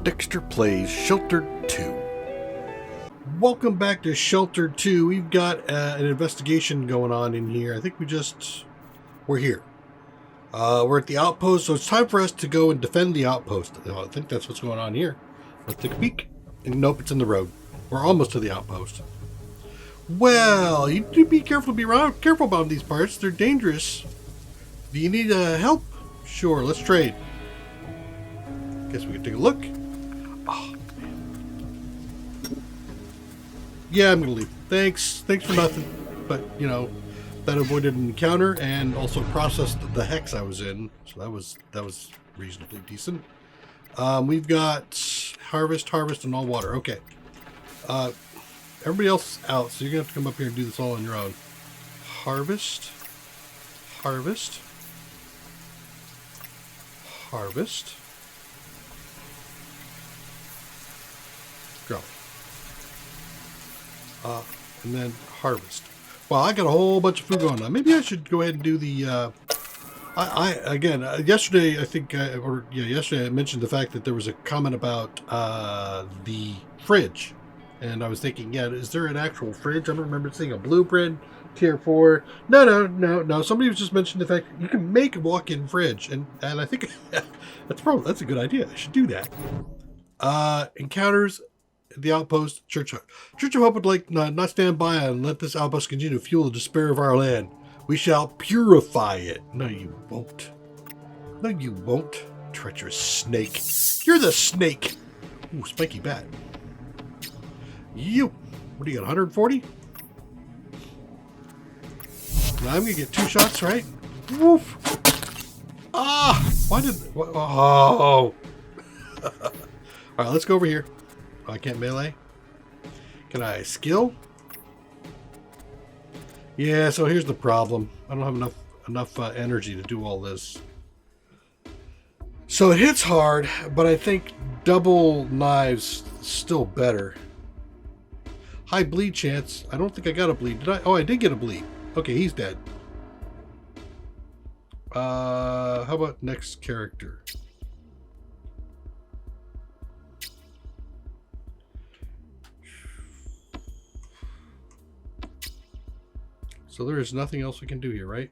Dexter plays Sheltered 2. Welcome back to Sheltered 2. We've got an investigation going on in here. I think we're here. We're at the outpost, so it's time for us to go and defend the outpost. I think that's what's going on here. Let's take a peek. And nope, it's in the road. We're almost to the outpost. Well, you do be careful about these parts. They're dangerous. Do you need help? Sure, let's trade. Guess we can take a look. Oh, man. Yeah, I'm gonna leave. Thanks for nothing. But you know, that avoided an encounter and also processed the hex I was in, so that was reasonably decent. We've got harvest, and all water. Okay. Everybody else is out, so you're gonna have to come up here and do this all on your own. Harvest. Grow. And then harvest. Well, I got a whole bunch of food going on. Maybe I should go ahead and do the. Yesterday I mentioned the fact that there was a comment about the fridge, and I was thinking, yeah, is there an actual fridge? I don't remember seeing a blueprint. Tier 4. No. Somebody was just mentioning the fact that you can make a walk-in fridge, and I think that's a good idea. I should do that. Encounters at the outpost. Church of Hope would like not stand by and let this outpost continue to fuel the despair of our land. We shall purify it. No, you won't. Treacherous snake. You're the snake. Ooh, spiky bat. You. What do you got? 140? Now I'm gonna get 2 shots, right? Woof! Ah! Oh! All right, let's go over here. Oh, I can't melee. Can I skill? Yeah. So here's the problem. I don't have enough energy to do all this. So it hits hard, but I think double knives is still better. High bleed chance. I don't think I got a bleed. Did I? Oh, I did get a bleed. Okay, he's dead. How about next character? So there is nothing else we can do here, right?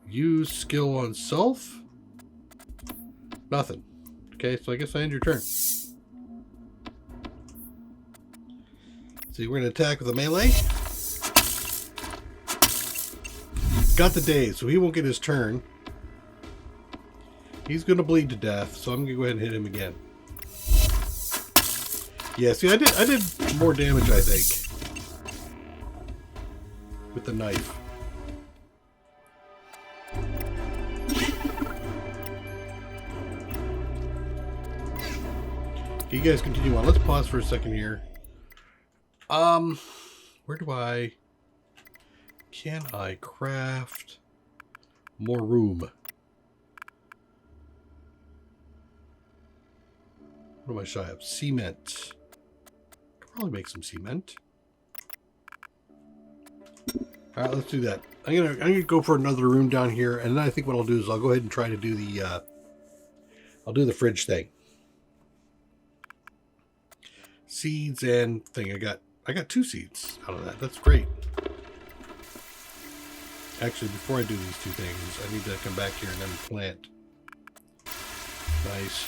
Use skill on self? Nothing. Okay, so I guess I end your turn. See, we're going to attack with a melee. Got the daze, so he won't get his turn. He's going to bleed to death, so I'm going to go ahead and hit him again. Yeah, see, I did more damage, I think, with the knife. Okay, you guys continue on. Let's pause for a second here. Where do I... Can I craft more room? What am I shy of? Cement. Could probably make some cement. Alright, let's do that. I'm gonna go for another room down here, and then I think what I'll do is I'll go ahead and try to do the I'll do the fridge thing. Seeds and thing. I got 2 seeds out of that. That's great. Actually, before I do these 2 things, I need to come back here and then plant. Nice.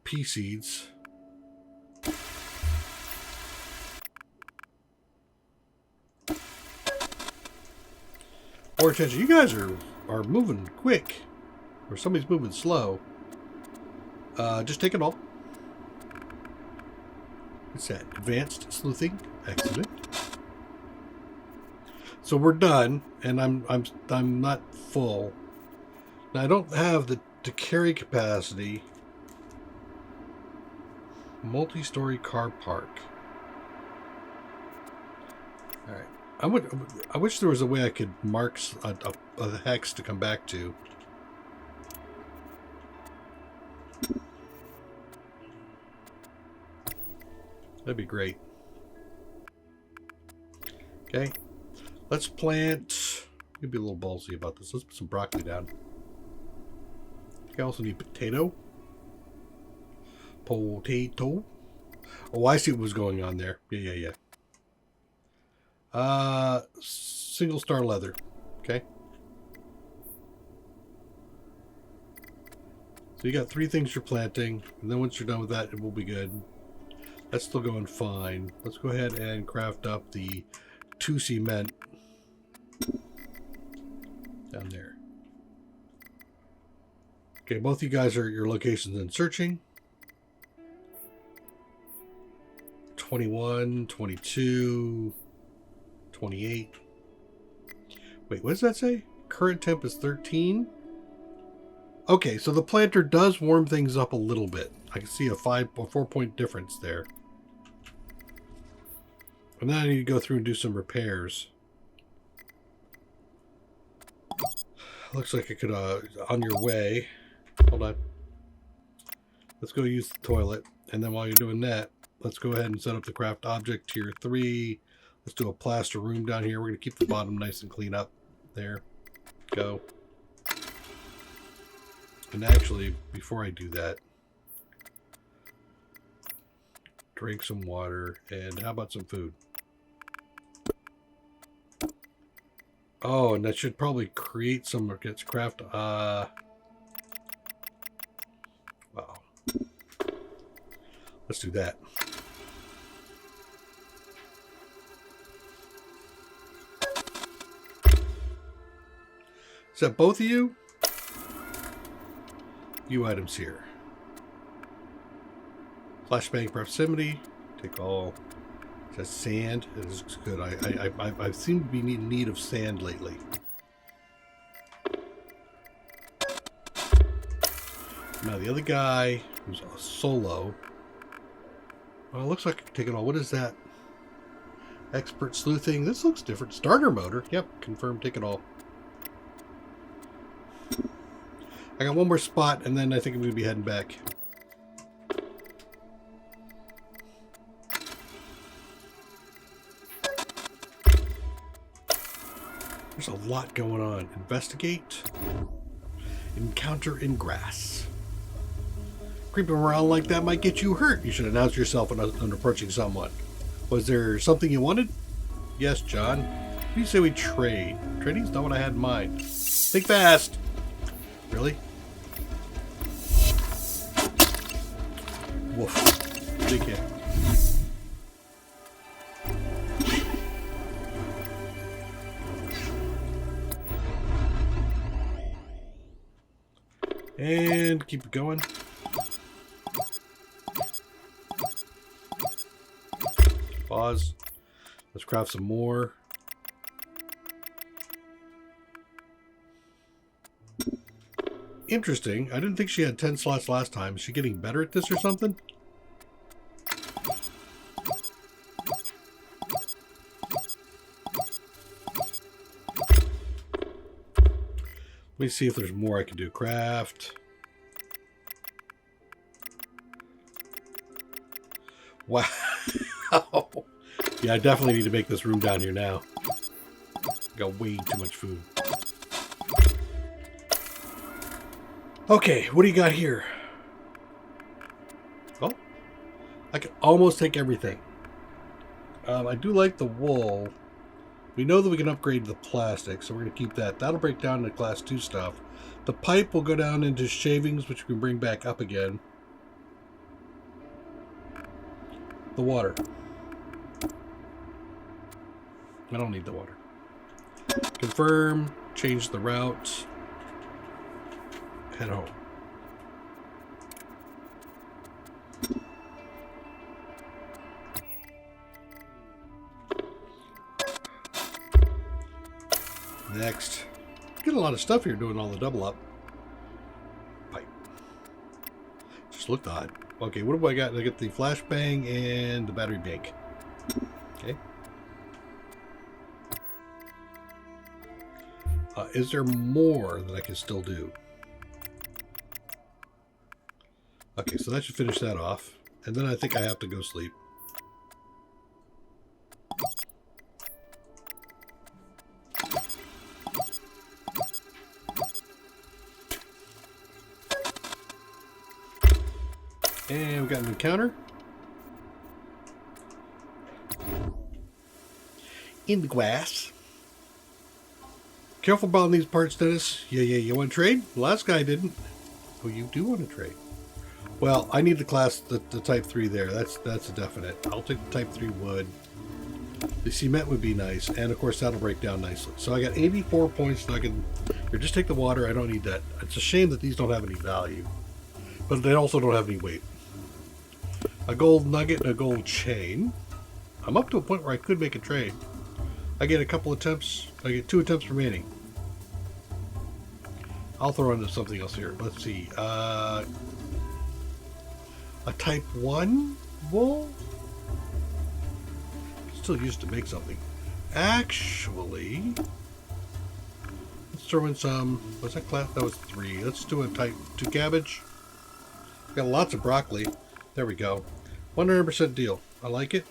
Pea seeds. Or attention, you guys are moving quick. Or somebody's moving slow. Just take it all. What's that? Advanced sleuthing. Excellent. So we're done, and I'm not full. Now I don't have the carry capacity. Multi-story car park. All right. I wish there was a way I could mark a hex to come back to. That'd be great. Okay. Let's plant. Maybe be a little ballsy about this. Let's put some broccoli down. I also need potato. Potato. Oh, I see what was going on there. Yeah. Single star leather. Okay. So you got 3 things you're planting, and then once you're done with that, it will be good. That's still going fine. Let's go ahead and craft up the 2 cement down there. Okay, both you guys are at your locations in searching. 21, 22, 28. Wait, what does that say? Current temp is 13. Okay, so the planter does warm things up a little bit. I can see a 4-point difference there. And then I need to go through and do some repairs. Looks like I could, on your way. Hold on. Let's go use the toilet. And then while you're doing that, let's go ahead and set up the craft object tier 3. Let's do a plaster room down here. We're going to keep the bottom nice and clean up. There. Go. And actually, before I do that, drink some water. And how about some food? Oh, and that should probably create some or gets craft. Wow. Let's do that. Is that both of you? View items here. Flashbang proximity. Take all. Is that sand? It is good. I seem to be in need of sand lately. Now the other guy who's a solo. Well, it looks like I can take it all. What is that? Expert sleuthing. This looks different. Starter motor. Yep. Confirm. Take it all. I got one more spot, and then I think I'm going to be heading back. There's a lot going on. Investigate. Encounter in grass. Creeping around like that might get you hurt. You should announce yourself when approaching someone. Was there something you wanted? Yes, John. What do you say we trade? Trading's not what I had in mind. Think fast. Really? Woof. Big hit. And keep it going. Pause. Let's craft some more. Interesting. I didn't think she had 10 slots last time. Is she getting better at this or something? Let me see if there's more I can do. Craft. Wow. Yeah, I definitely need to make this room down here now. Got way too much food. Okay, what do you got here? Oh, I can almost take everything. I do like the wool. We know that we can upgrade the plastic, so we're going to keep that. That'll break down into class 2 stuff. The pipe will go down into shavings, which we can bring back up again. The water. I don't need the water. Confirm. Change the route. Head home. Next. Get a lot of stuff here doing all the double up. Pipe. Just looked odd. Okay, what do I got? I get the flashbang and the battery bank. Okay. Is there more that I can still do? Okay, so that should finish that off. And then I think I have to go sleep. And we got an encounter. In the grass. Careful about these parts, Dennis. Yeah, you want to trade? The last guy didn't. Oh, you do want to trade. Well, I need the class, the type 3 there. That's a definite. I'll take the type 3 wood. The cement would be nice. And, of course, that'll break down nicely. So I got 84 points. So I can... Here, just take the water. I don't need that. It's a shame that these don't have any value. But they also don't have any weight. A gold nugget and a gold chain. I'm up to a point where I could make a trade. I get a couple attempts. I get 2 attempts remaining. I'll throw into something else here. Let's see. A type 1 wool? Still used to make something. Actually, let's throw in some. Was that class? That was 3. Let's do a type 2 cabbage. Got lots of broccoli. There we go. 100% deal. I like it.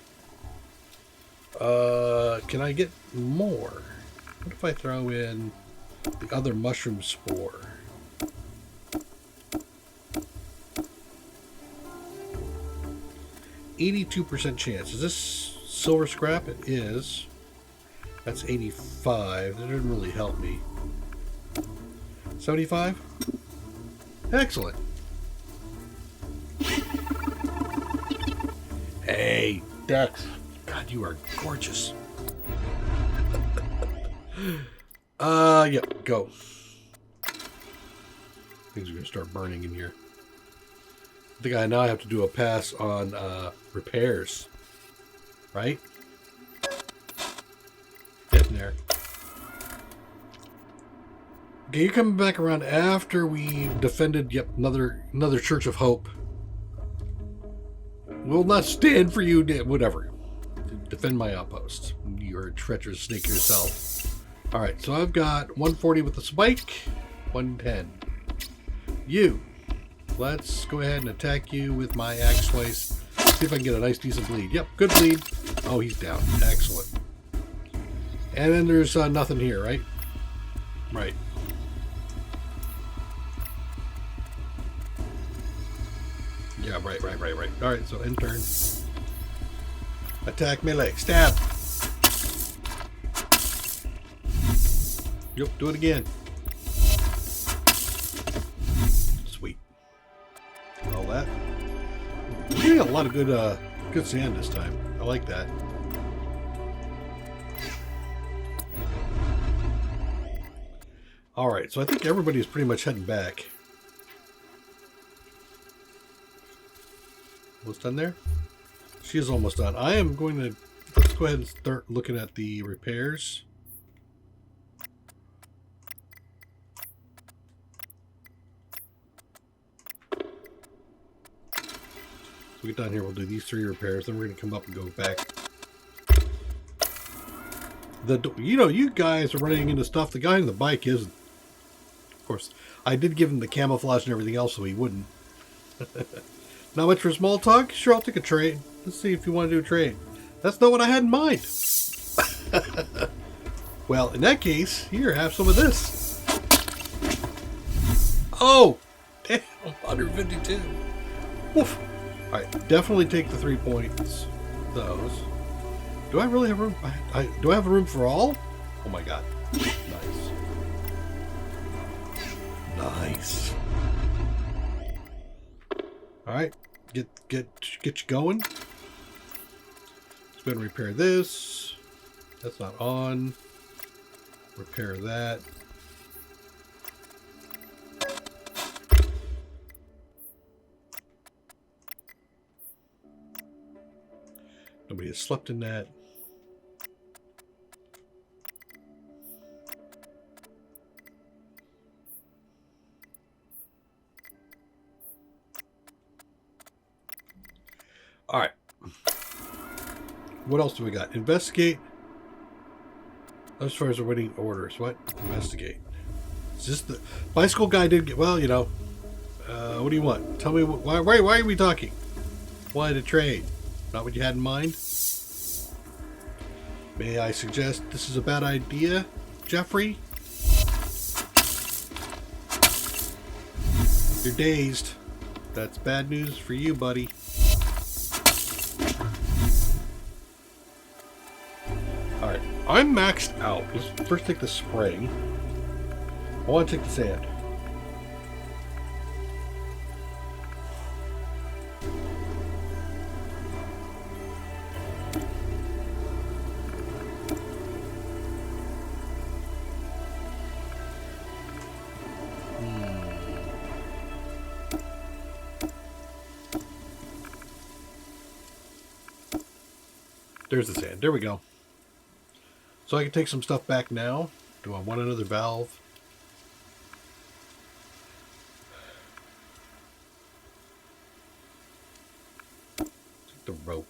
Can I get more? What if I throw in the other mushroom spore? %82 chance. Is this silver scrap? It is. That's 85. That didn't really help me. 75? Excellent. Hey, Dex. God, you are gorgeous. Yep, go. Things are going to start burning in here. I think I now have to do a pass on repairs. Right? Getting there. Okay, you're coming back around after we defended, yep, another Church of Hope. Will not stand for you, whatever. Defend my outpost. You're a treacherous snake yourself. Alright, so I've got 140 with the spike, 110. You. Let's go ahead and attack you with my axe slice. See if I can get a nice, decent bleed. Yep, good bleed. Oh, he's down. Excellent. And then there's nothing here, right? Right. Yeah, right. Alright, so end turn. Attack melee. Stab. Yep, do it again. Sweet. All that. We're getting a lot of good sand this time. I like that. Alright, so I think everybody's pretty much heading back. Almost done there? She is almost done. I am going to... Let's go ahead and start looking at the repairs. So we get down here, we'll do these 3 repairs, then we're going to come up and go back. You guys are running into stuff. The guy on the bike isn't. Of course, I did give him the camouflage and everything else so he wouldn't. Not much for small talk? Sure, I'll take a trade. Let's see if you want to do a trade. That's not what I had in mind. Well, in that case, here, have some of this. Oh! Damn, 152. Woof. Alright, definitely take the 3 points. Those. Do I really have room? Do I have room for all? Oh my god. Nice. Nice. Alright, get you going. Let's go ahead and repair this. That's not on. Repair that. Nobody has slept in that. All right. What else do we got? Investigate. As far as the winning orders, what? Investigate. Is this the bicycle guy did get? Well, you know. What do you want? Tell me why are we talking? Why to trade? Not what you had in mind? May I suggest this is a bad idea, Jeffrey? You're dazed. That's bad news for you, buddy. Alright, I'm maxed out. Let's first take the spraying. I want to take the sand. There's the sand. There we go. So I can take some stuff back now. Do I want another valve? Take the rope.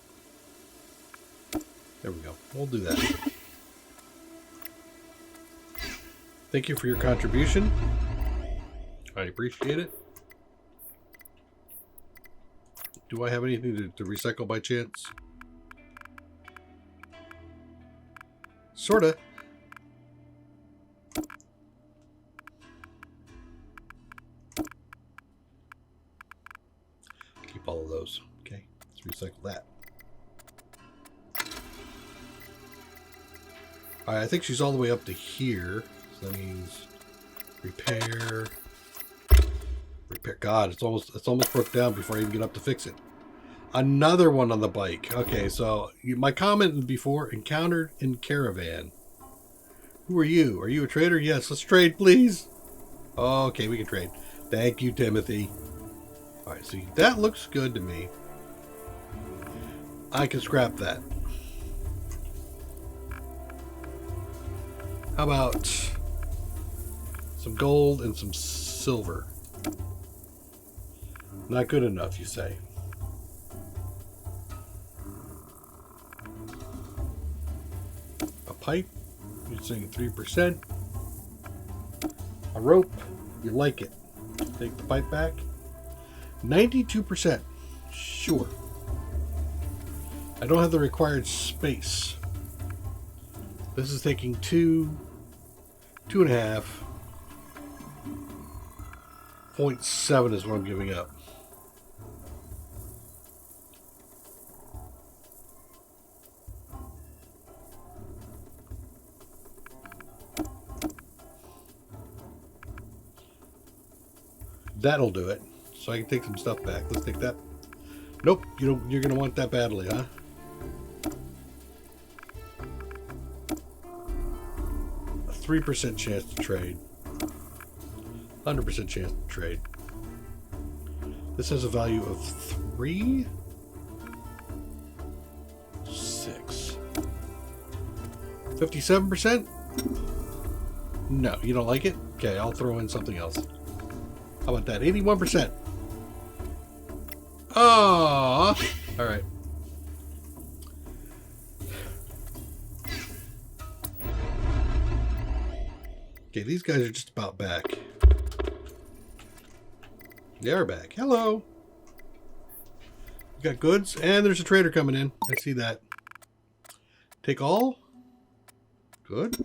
There we go. We'll do that. Thank you for your contribution. I appreciate it. Do I have anything to recycle by chance? Sorta. Keep all of those. Okay, let's recycle that. Alright, I think she's all the way up to here. So that means repair. Repair. God, it's almost broke down before I even get up to fix it. Another one on the bike. Okay, so my comment before, encountered in caravan. Who are you? Are you a trader? Yes, let's trade, please. Okay, we can trade. Thank you, Timothy. Alright, so that looks good to me. I can scrap that. How about some gold and some silver? Not good enough, you say? A pipe, you're saying 3%. A rope, you like it. Take the pipe back. 92%. Sure. I don't have the required space. This is taking 2.5. 0.7 is what I'm giving up. That'll do it. So I can take some stuff back. Let's take that. Nope, you don't. You're gonna want that badly, huh? A 3% chance to trade. 100% chance to trade. This has a value of 3. 6. 57%? No, you don't like it? Okay, I'll throw in something else. How about that? 81%. Oh, all right. Okay, these guys are just about back. They are back. Hello. We got goods, and there's a trader coming in. I see that. Take all. Good.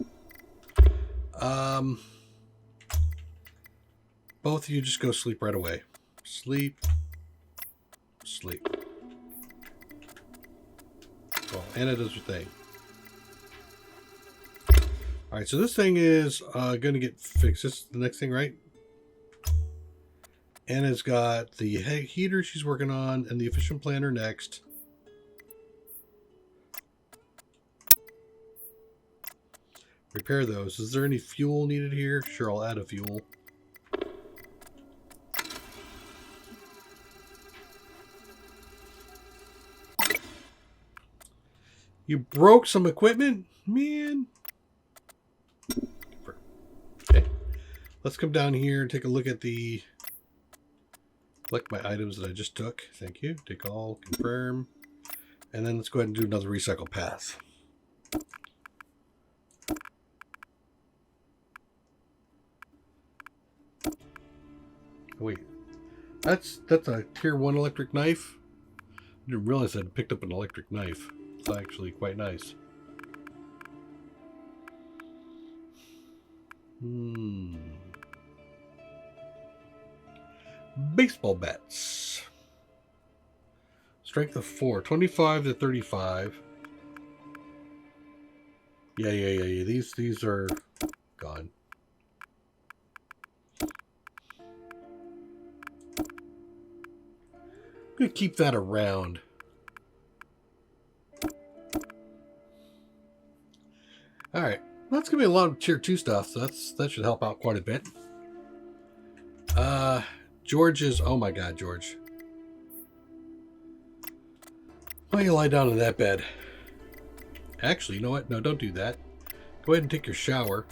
Both of you just go sleep right away. Sleep. Sleep. Well, Anna does her thing. Alright, so this thing is going to get fixed. This is the next thing, right? Anna's got the heater she's working on and the efficient planner next. Repair those. Is there any fuel needed here? Sure, I'll add a fuel. You broke some equipment? Man. Okay. Let's come down here and take a look at the... Select my items that I just took. Thank you. Take all. Confirm. And then let's go ahead and do another recycle path. Wait. That's a tier 1 electric knife? I didn't realize I'd picked up an electric knife. It's actually quite nice. Baseball bats. Strength of 4. 25 to 35. Yeah. These are gone. I'm going to keep that around. Alright. That's going to be a lot of tier 2 stuff, so that should help out quite a bit. George is... Oh my god, George. Why don't you lie down in that bed? Actually, you know what? No, don't do that. Go ahead and take your shower.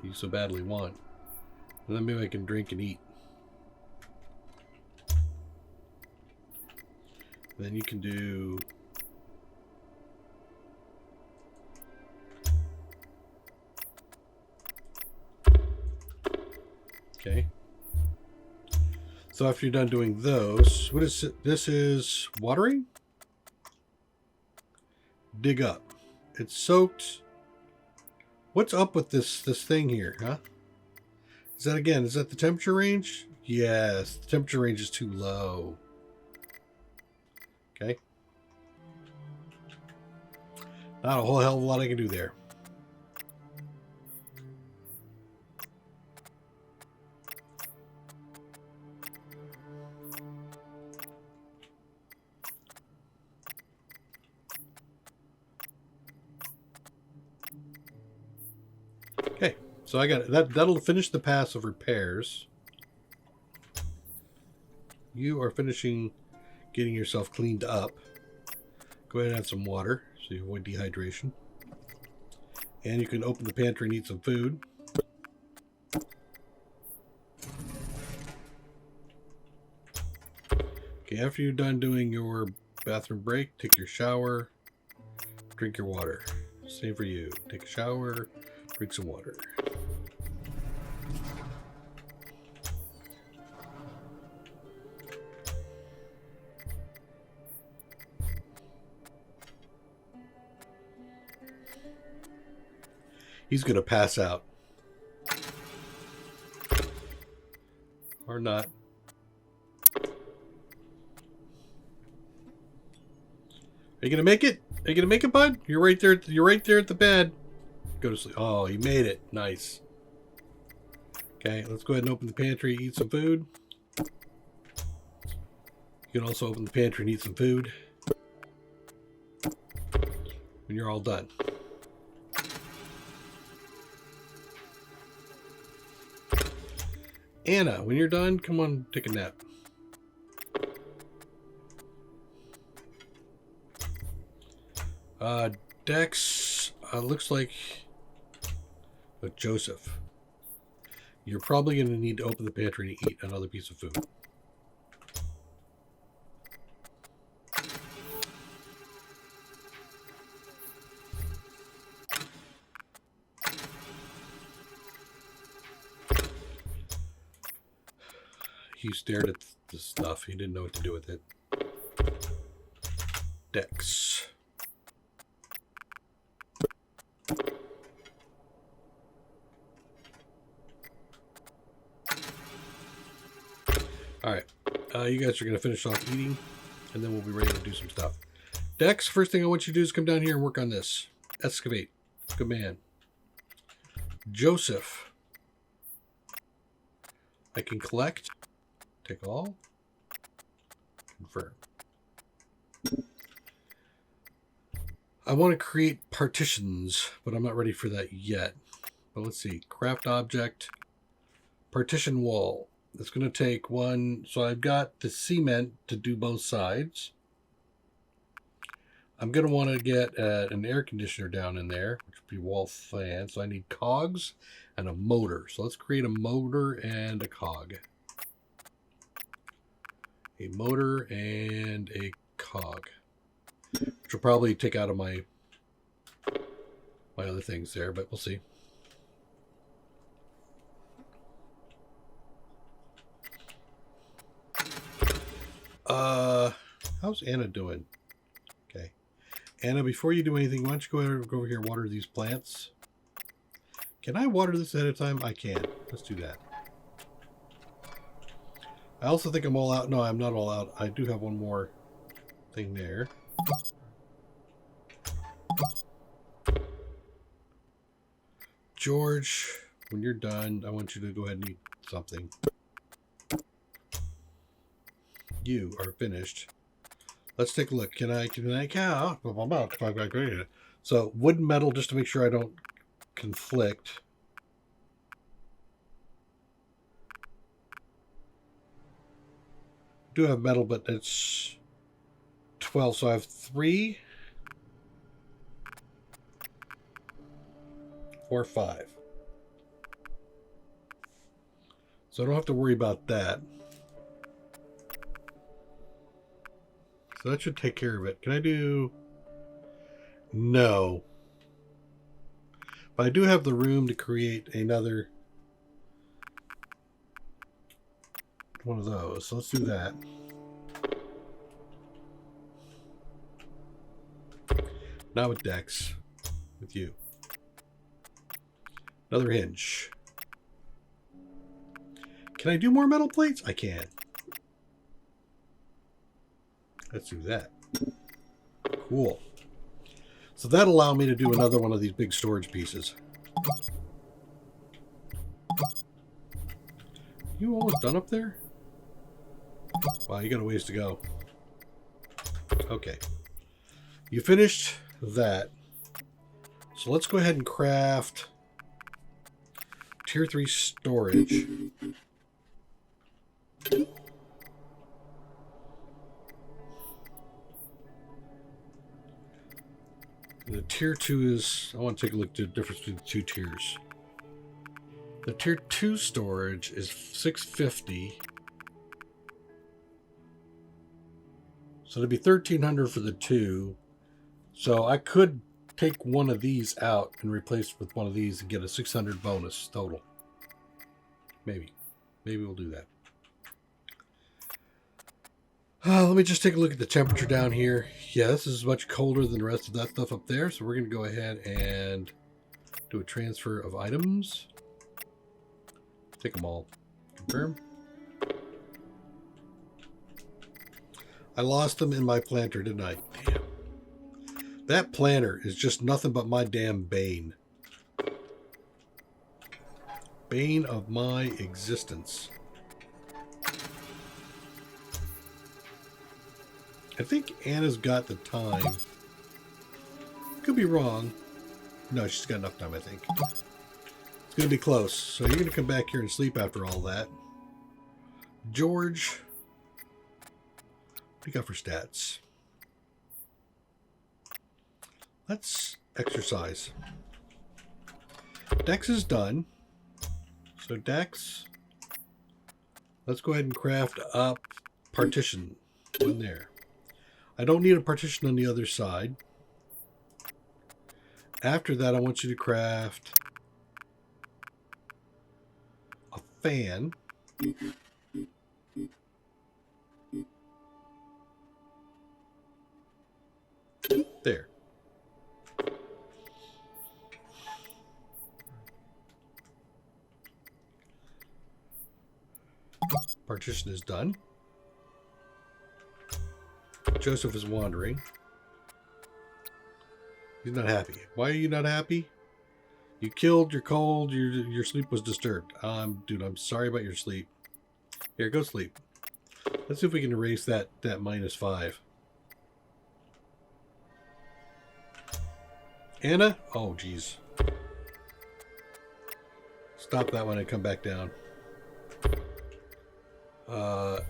You so badly want. And then maybe I can drink and eat. And then you can do... Okay. So after you're done doing those, what is it? This is watering? Dig up. It's soaked. What's up with this thing here, huh? Is that the temperature range? Yes, the temperature range is too low. Okay. Not a whole hell of a lot I can do there. Okay, so I got it. That'll finish the pass of repairs. You are finishing getting yourself cleaned up. Go ahead and have some water so you avoid dehydration. And you can open the pantry and eat some food. Okay, after you're done doing your bathroom break, take your shower, drink your water. Same for you. Take a shower, drink some water. He's going to pass out. Or not. Are you going to make it? Are you going to make it, bud? You're right there. You're right there at the bed. Go to sleep. Oh, he made it. Nice. Okay, let's go ahead and open the pantry, eat some food. You can also open the pantry and eat some food when you're all done. Anna, when you're done, come on, take a nap. Dex, looks like Joseph. You're probably going to need to open the pantry and eat another piece of food. He stared at the stuff. He didn't know what to do with it. Dex. Alright. You guys are going to finish off eating, and then we'll be ready to do some stuff. Dex, first thing I want you to do is come down here and work on this. Excavate. Good man. Joseph. I can collect. Take all. Confirm. I want to create partitions, but I'm not ready for that yet. But let's see. Craft object. Partition wall. It's going to take one. So I've got the cement to do both sides. I'm going to want to get an air conditioner down in there, which would be wall fan. So I need cogs and a motor. So let's create a motor and a cog. A motor and a cog, which will probably take out of my other things there, but we'll see. How's Anna doing? Okay, Anna, before you do anything, why don't you go over here and water these plants? Can I water this ahead of time? I can. Let's do that. I also think I'm all out. No, I'm not all out. I do have one more thing there. George, when you're done, I want you to go ahead and eat something. You are finished. Let's take a look. Can I count? So wood and metal, just to make sure I don't conflict. I do have metal, but it's 12, so I have 3, 4, 5. So I don't have to worry about that. So that should take care of it. Can I do... No. But I do have the room to create another one of those. So let's do that. Not with Dex. With you. Another hinge. Can I do more metal plates? I can. Let's do that. Cool. So that'll allow me to do another one of these big storage pieces. You almost done up there? Wow, you got a ways to go. Okay. You finished that. So let's go ahead and craft tier 3 storage. The tier 2 is... I want to take a look at the difference between the 2 tiers. The tier 2 storage is 650. So it'd be 1,300 for the 2. So I could take one of these out and replace it with one of these and get a 600 bonus total. Maybe. Maybe we'll do that. Let me just take a look at the temperature down here. Yeah, this is much colder than the rest of that stuff up there. So we're going to go ahead and do a transfer of items. Take them all. Confirm. I lost them in my planter, didn't I? Damn. That planter is just nothing but my damn bane. Bane of my existence. I think Anna's got the time. Could be wrong. No, she's got enough time, I think. It's going to be close. So you're going to come back here and sleep after all that. George, what do you got for stats? Let's exercise. Dex is done. So Dex, let's go ahead and craft up partition. One there. I don't need a partition on the other side. After that, I want you to craft a fan. There. Partition is done. Joseph is wandering. He's not happy. Why are you not happy? You killed, you're cold, your sleep was disturbed. Dude, I'm sorry about your sleep. Here, go sleep. Let's see if we can erase that -5. Anna? Oh, geez. Stop that when I come back down.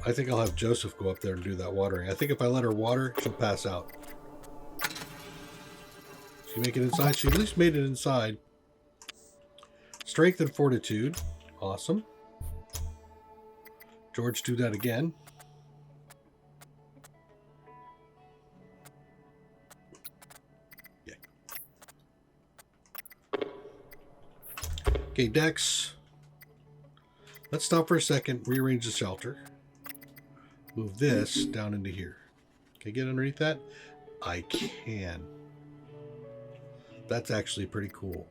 I think I'll have Joseph go up there and do that watering. I think if I let her water, she'll pass out. She make it inside? She at least made it inside. Strength and fortitude. Awesome. George, do that again. Yeah. Okay, Dex. Let's stop for a second, rearrange the shelter. Move this down into here. Can I get underneath that? I can. That's actually pretty cool.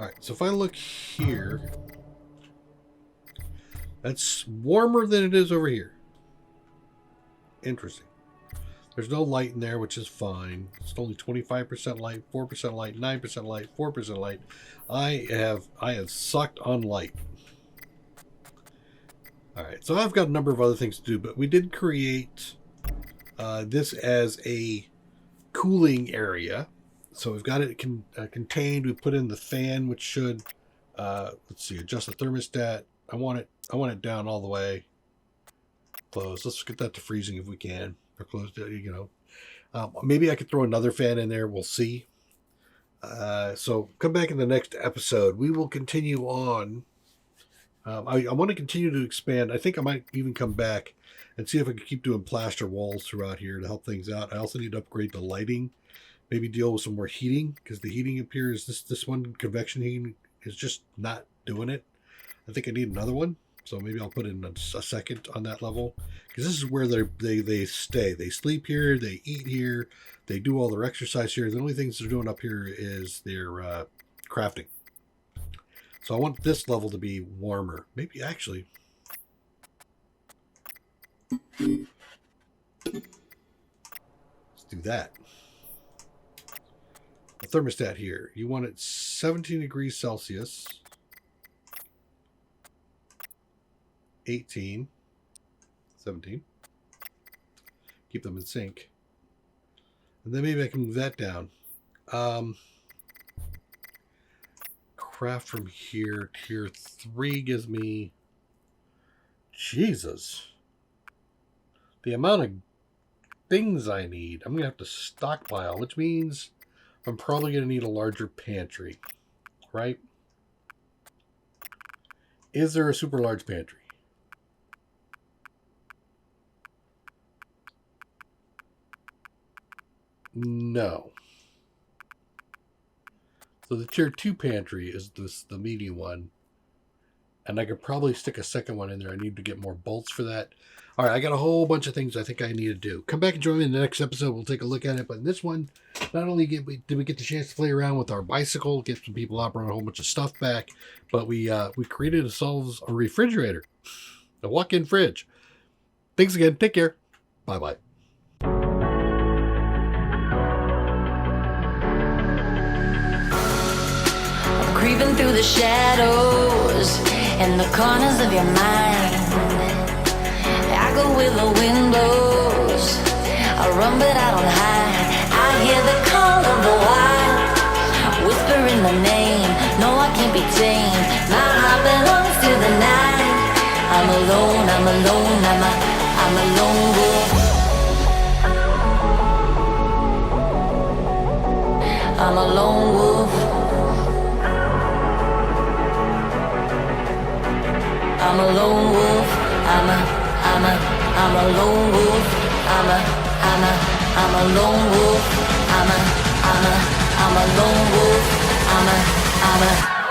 Alright, so if I look here, That's warmer than it is over here. Interesting. There's no light in there, which is fine. It's only 25% light, 4% light, 9% light, 4% light. I have sucked on light. All right, so I've got a number of other things to do, but we did create this as a cooling area. So we've got it contained. We put in the fan, which should let's see, adjust the thermostat. I want it down all the way. Close. Let's get that to freezing if we can. Or close to, you know. Maybe I could throw another fan in there. We'll see. So come back in the next episode. We will continue on. I want to continue to expand. I think I might even come back and see if I can keep doing plaster walls throughout here to help things out. I also need to upgrade the lighting. Maybe deal with some more heating, because the heating up here is this one convection heating is just not doing it. I think I need another one. So maybe I'll put in a second on that level, because this is where they stay. They sleep here, they eat here, they do all their exercise here. The only things they're doing up here is their crafting. So I want this level to be warmer. Maybe actually. Let's do that. The thermostat here. You want it 17 degrees Celsius. 18, 17. Keep them in sync. And then maybe I can move that down. Craft from here. Tier 3 gives me... Jesus. The amount of things I need. I'm going to have to stockpile, which means I'm probably going to need a larger pantry. Right? Is there a super large pantry? No. So the tier 2 pantry is the medium one. And I could probably stick a second one in there. I need to get more bolts for that. All right, I got a whole bunch of things I think I need to do. Come back and join me in the next episode. We'll take a look at it. But in this one, not only did we get the chance to play around with our bicycle, get some people operating a whole bunch of stuff back, but we created ourselves a refrigerator, a walk-in fridge. Thanks again. Take care. Bye-bye. Creeping through the shadows and the corners of your mind. I go where the wind blows. I run but I don't hide. I hear the call of the wild, whispering the name. No, I can't be tamed. My heart belongs to the night. I'm alone, I'm alone, I'm a lone wolf. I'm a lone wolf. I'm a lone wolf. I'm a lone wolf. I'm a lone wolf. I'm a lone wolf. I'm a